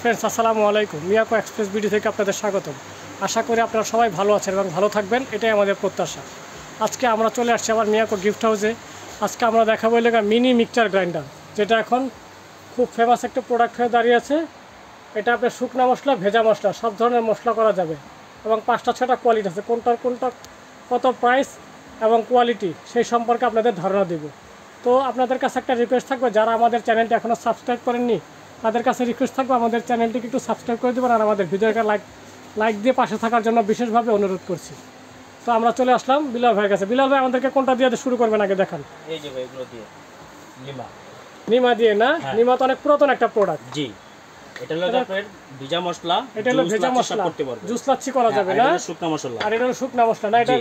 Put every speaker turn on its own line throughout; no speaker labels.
Friends, আসসালামু আলাইকুম। Miyako express video থেকে আপনাদের স্বাগতম। আশা করি আপনারা সবাই ভালো আছেন এবং ভালো থাকবেন, এটাই আমাদের প্রত্যাশা। আজকে আমরা চলে আসছি আবার মিয়াকো গিফট হাউসে। আজকে আমরা দেখাবো এলাকা মিনি মিক্সচার গ্রাইন্ডার, যেটা এখন খুব ফেমাস একটা প্রোডাক্ট হয়ে দাঁড়িয়েছে। এটা আপনার শুকনা মশলা, ভেজা মশলা সব ধরনের মশলা করা যাবে এবং 5টা-6টা কোয়ালিটি আছে। কোনটা কত প্রাইস এবং কোয়ালিটি সেই সম্পর্কে আপনাদের ধারণা দেব। তো আপনাদের কাছে একটা রিকোয়েস্ট থাকবে, যারা আমাদের চ্যানেলটি এখনও সাবস্ক্রাইব করেননি তাদের কাছে রিকোয়েস্ট থাকবে আমাদের চ্যানেলটিকে একটু সাবস্ক্রাইব করে দেবেন, আর আমাদের ভিডিওটা লাইক দিয়ে পাশে থাকার জন্য বিশেষভাবে অনুরোধ করছি। তো আমরা চলে আসলাম বিলাল ভাইয়ের কাছে। বিলাল ভাই, আমাদেরকে কোনটা দিয়ে শুরু করবেন আগে দেখান।
এই যে ভাই, এগুলো দিয়ে
নিমা দিয়ে না? নিমা তো অনেক পুরাতন একটা প্রোডাক্ট।
জি, এটা হলো আপনার ভেজা মশলা,
এটা হলো ভেজা মশলা
করতে পারবেন,
জুস লাচ্ছি করা যাবে না?
এটা শুকনা মশলা,
আর এটা হলো শুকনা মশলা না? এটা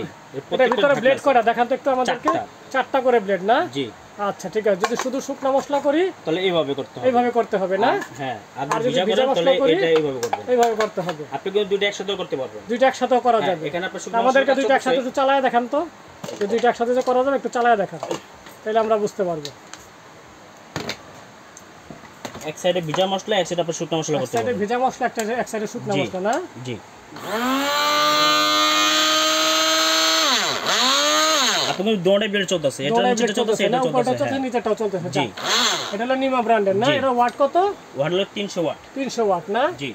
এর ভিতরে ব্লেড করা দেখান তো একটু আমাদেরকে। 4টা করে ব্লেড না?
জি।
আচ্ছা ঠিক আছে, যদি শুধু শুকনা মশলা করি
তাহলে এইভাবে করতে হবে,
এইভাবে করতে হবে না?
হ্যাঁ।
আর যদি ভেজা মশলা করি
এটা এইভাবে করবেন,
এইভাবে করতে হবে।
আপনি কিন্তু দুটো একসাথে করতে পারবেন,
দুইটা একসাথে করা যাবে।
এখানে আপনি শুকনা
আমাদেরকে দুইটা একসাথে একটু চালায় দেখান তো, যে দুইটা একসাথে যে করা যাবে একটু চালায় দেখান, তাহলে আমরা বুঝতে পারবো।
এক সাইডে ভেজা মশলা, এক সাইডে আপনি শুকনা মশলা করতে পারবেন।
এক সাইডে ভেজা মশলা, এক সাইডে শুকনা মশলা না?
জি। আপনি দোড়ে ব্লেড চলতেছে, এটা নিচেটা চলতেছে, এটা চলতেছে,
নিচেটাও চলতেছে।
জি।
এটা হলো নিমা ব্র্যান্ডের না? এটা ওয়াট কত?
ওয়াট হলো 300 ওয়াট।
300 ওয়াট না?
জি।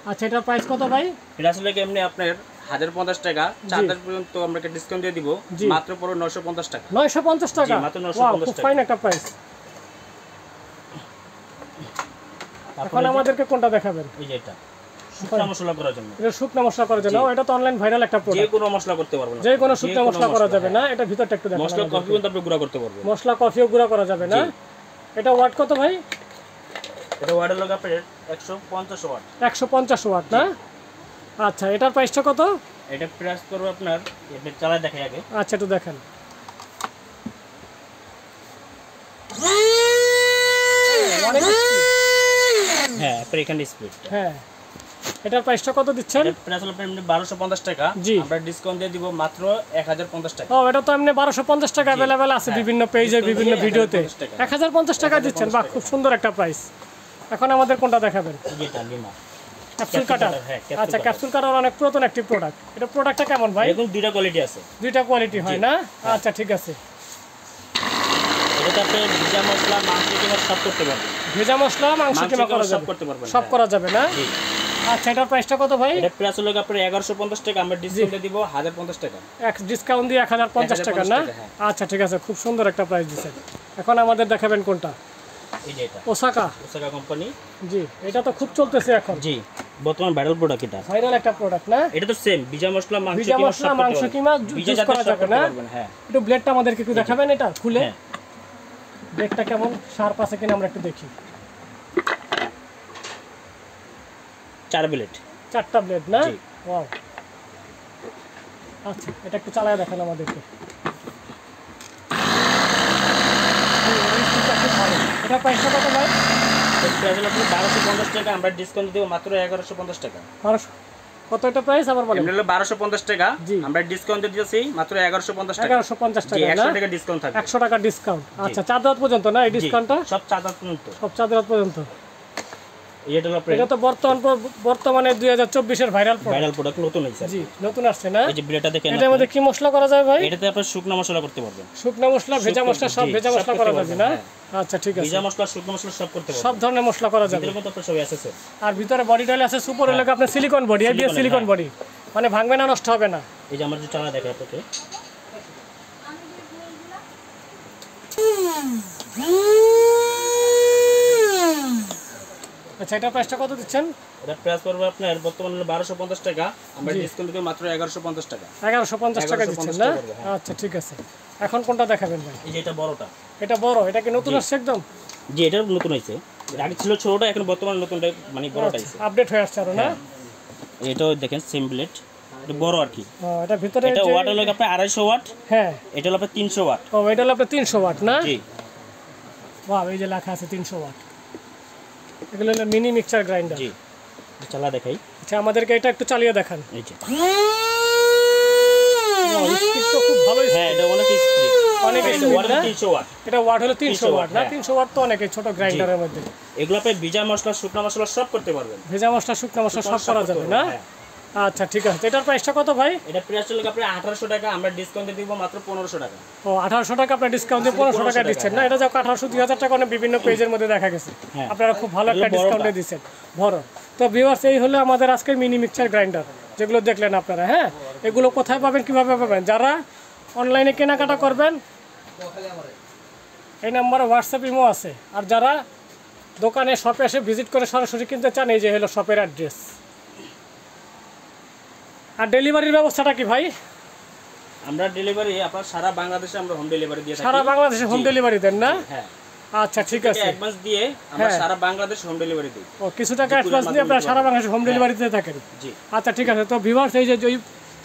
আচ্ছা, এটার প্রাইস কত ভাই?
এটা আসলে এমনি আপনার 1050 টাকা, 4000 পর্যন্ত আমরা ডিসকাউন্ট দিয়ে দিব, মাত্র পুরো 950 টাকা।
950 টাকা?
জি, মাত্র 950 টাকা।
ফাইন একটা প্রাইস। এখন আমাদেরকে কোনটা দেখাবেন?
এই যে এটা শুকনা মশলা করার জন্য।
এটা শুকনা মশলা করার জন্য। এটা তো অনলাইন ভাইরাল একটা প্রোডাক্ট।
যে কোনো মশলা করতে পারবেন,
যে কোনো শুকনা মশলা করা যাবে না? এটা ভিতরটা একটু দেখান।
মশলা কফি কিন্তু আপনি গুঁড়া করতে পারবেন,
মশলা কফিও গুঁড়া করা যাবে না? এটা ওয়াট কত ভাই?
এটা ওয়াট হলো আপনার 150 ওয়াট।
150 ওয়াট না? আচ্ছা, এটার প্রাইসটা কত?
এটা প্রাইস করব আপনার, এটা চালায় দেখাই আগে।
আচ্ছা, একটু দেখেন।
হ্যাঁ, আপনার এখানে স্পিড।
হ্যাঁ, এটার প্রাইসটা কত দিচ্ছেন?
এটা প্রাইস হলো আপনার 1250 টাকা, আমরা ডিসকাউন্ট দিয়ে দিব মাত্র 1050 টাকা।
ও, এটা তো এমনি 1250 টাকা अवेलेबल আছে বিভিন্ন পেজে, বিভিন্ন ভিডিওতে। 1050 টাকা দিচ্ছেন, বাহ, খুব সুন্দর একটা প্রাইস। এখন আমাদের কোনটা দেখাবেন?
এটা লিমা
ক্যাপসুল কাটার। আচ্ছা, ক্যাপসুল কাটার অনেক পুরাতন একটি প্রোডাক্ট। এটা প্রোডাক্টটা কেমন ভাই?
এরকম দুইটা কোয়ালিটি আছে,
দুইটা কোয়ালিটি হয় না? আচ্ছা ঠিক আছে।
এটা আপনি ভেজা মশলা, মাংস কিমা সব করতে পারবেন।
ভেজা মশলা, মাংস কিমা করা যাবে,
সব করতে পারবেন,
সব করা যাবে না? জি। আচ্ছা, এটার প্রাইসটা কত ভাই?
এটা প্রাইস হলো আপনার 1150 টাকা, আমরা ডিসকাউন্ট দিয়ে দিব 1050 টাকা।
এক ডিসকাউন্ট দিয়ে 1050 টাকা না? আচ্ছা ঠিক আছে, খুব সুন্দর একটা প্রাইস দিয়েছেন। এখন আমাদের দেখাবেন কোনটা?
এই যে এটা
ওসাকা
কোম্পানি।
জি, এটা তো খুব চলতেছে এখন।
জি, বর্তমান ভাইরাল প্রোডাক্ট, এটা
ভাইরাল একটা প্রোডাক্ট না?
এটা তো সেম ভেজা মশলা,
মাংস কিমা ইউজ করা যাবে না?
হ্যাঁ।
একটু ব্লেডটা আমাদেরকে একটু দেখাবেন, এটা খুলে ব্লেডটা কেমন শার্প আছে কিনা আমরা একটু দেখি।
4 ব্লেড,
4টা ব্লেড না? ওয়াও। আচ্ছা, এটা একটু চালায় দেখান আমাদেরকে। এটা প্রাইসটা কত ভাই?
প্রাইস হলো 1250 টাকা, আমরা ডিসকাউন্ট দেব মাত্র 1150 টাকা।
কত এটা প্রাইস আবার বলেন?
এটা হলো 1250 টাকা, আমরা ডিসকাউন্ট দিতেছি মাত্র 1150 টাকা।
1150 টাকা না?
100 টাকা ডিসকাউন্ট থাকবে।
100 টাকা ডিসকাউন্ট। আচ্ছা, 4 রাত পর্যন্ত না এই ডিসকাউন্টটা?
সব 4 রাত পর্যন্ত,
সব 4 রাত পর্যন্ত।
এটা
তো বর্তমানে 2024 এর ভাইরাল
প্রোডাক্ট, নতুন হইছে।
জি, নতুন আসছে না?
এই যে ব্লেডটা দেখেন,
এটার মধ্যে কি মশলা করা যায় ভাই?
এটাতে আপনি শুকনা মশলা করতে পারবেন,
শুকনা মশলা, ভেজা মশলা সব ভেজা মশলা করা যাবে না? আচ্ছা ঠিক আছে,
ভেজা মশলা, শুকনা মশলা সব করতে পারবেন,
সব ধরনের মশলা করা যাবে।
এর মধ্যে আপনার সব আছে।
আর ভিতরে বডি টাইল আছে সুপার এলাকা, আপনার silicon body, ABS silicon body, মানে ভাঙবে না, নষ্ট হবে না।
এই যে আমার যে চালা দেখে আপনাকে।
আচ্ছা, এটা প্রাইসটা কত দিচ্ছেন?
এটা প্রাইস করবে আপনার বর্তমানে 1250 টাকা, আমরা ডিসকাউন্ট দিব মাত্র 1150 টাকা।
1150 টাকা দিচ্ছেন না? আচ্ছা ঠিক আছে। এখন কোনটা দেখাবেন ভাই?
এই যে এটা বড়টা।
এটা বড়, এটা কি নতুন আসছে একদম?
জি, এটা নতুন হইছে, আগে ছিল ছোটটা, এখন বর্তমানে নতুনটা মানে বড়টা হইছে,
আপডেট হয়ে আসছে আর না?
এটাও দেখেন সেম ব্লেড, এটা বড় আর কি।
এটা ভিতরে
এটা ওয়াট হলো আপনার 250 ওয়াট।
হ্যাঁ,
এটা হলো আপনার 300 ওয়াট।
ও, এটা হলো আপনার 300 ওয়াট না?
জি।
বাহ, এই যে লেখা আছে 300 ওয়াট। এগুলো হলো মিনি মিক্সচার গ্রাইন্ডার।
জি, চালা দেখাই।
আচ্ছা, আমাদেরকে এটা একটু চালিয়ে দেখান।
এই যে
স্পিড তো খুব ভালো
হ্যাঁ এটা অনেক স্পিড,
অনেক
এটা
স্পিড
ওয়াট
না?
300 ওয়াট।
এটা ওয়াট হলো 300 ওয়াট না?
হ্যাঁ।
300 ওয়াট তো অনেক এই ছোট গ্রাইন্ডারের মধ্যে।
এগুলো আপনি ভিজা মশলা, শুকনো মশলা সব করতে পারবেন।
ভেজা মশলা, শুকনো মশলা সব করা যাবে না?
হ্যাঁ।
আচ্ছা ঠিক আছে। এটার প্রাইসটা কত ভাই?
এটা প্রাইস চলে আপনি 1800 টাকা, আমরা ডিসকাউন্ট দিব মাত্র 1500 টাকা।
ও 1800 টাকা আপনার ডিসকাউন্ট দিয়ে 1500 টাকা দিচ্ছেন না? এটা যাক 1800 2000 টাকা অনেক বিভিন্ন পেজের মধ্যে দেখা গেছে।
হ্যাঁ।
আপনারা খুব ভালো একটা
এগুলো বড়টা।
ডিসকাউন্টে দিচ্ছেন, বড়। তো ভিউয়ার্স, এই হলো আমাদের আজকের মিনি মিক্সচার গ্রাইন্ডার যেগুলো দেখলেন আপনারা। হ্যাঁ, এগুলো কোথায় পাবেন, কিভাবে পাবেন? যারা অনলাইনে কেনাকাটা করবেন এই নাম্বারে হোয়াটসঅ্যাপ ইমো আছে, আর যারা দোকানে শপে এসে ভিজিট করে সরাসরি কিনতে চান এই যে হলো শপের অ্যাড্রেস। আর ডেলিভারির ব্যবস্থাটা কি ভাই?
আমরা ডেলিভারি আপনার সারা বাংলাদেশে আমরা হোম ডেলিভারি দিয়ে থাকি।
সারা বাংলাদেশে হোম ডেলিভারি দেন না?
হ্যাঁ।
আচ্ছা ঠিক আছে।
অ্যাডভান্স দিয়ে আমরা
হ্যাঁ।
সারা বাংলাদেশ হোম ডেলিভারি দিই।
ও কিছু টাকা অ্যাডভান্স দিয়ে আপনারা সারা বাংলাদেশে হোম ডেলিভারি দিতে থাকেন?
জি।
আচ্ছা ঠিক আছে। তো ভিউয়ার্স, এই যে ওই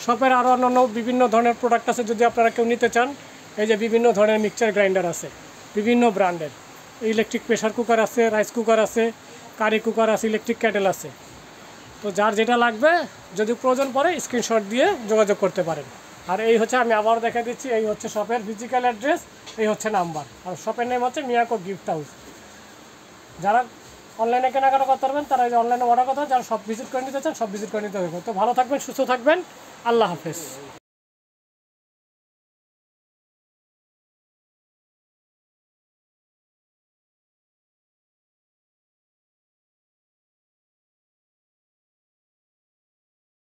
শপের আরও অন্যান্য বিভিন্ন ধরনের প্রোডাক্ট আছে, যদি আপনারা কেউ নিতে চান এই যে বিভিন্ন ধরনের মিক্সচার গ্রাইন্ডার আছে বিভিন্ন ব্র্যান্ডের। ইলেকট্রিক প্রেসার কুকার আছে, রাইস কুকার আছে, কারি কুকার আছে, ইলেকট্রিক ক্যাটেল আছে। তো যার যেটা লাগবে যদি প্রয়োজন পড়ে স্ক্রিনশট দিয়ে যোগাযোগ করতে পারেন। আর এই হচ্ছে, আমি আবার দেখা দিচ্ছি, এই হচ্ছে শপের ফিজিক্যাল অ্যাড্রেস, এই হচ্ছে নাম্বার। আর শপের নেম হচ্ছে মিয়াকো গিফট হাউস। যারা অনলাইনে কেনাকাটা করতে পারবেন তারা এই যে অনলাইনে অর্ডার করতে হবে, যারা সব ভিজিট করে নিতে চান সব ভিজিট করে নিতে হবে। তো ভালো থাকবেন, সুস্থ থাকবেন, আল্লাহ হাফেজ।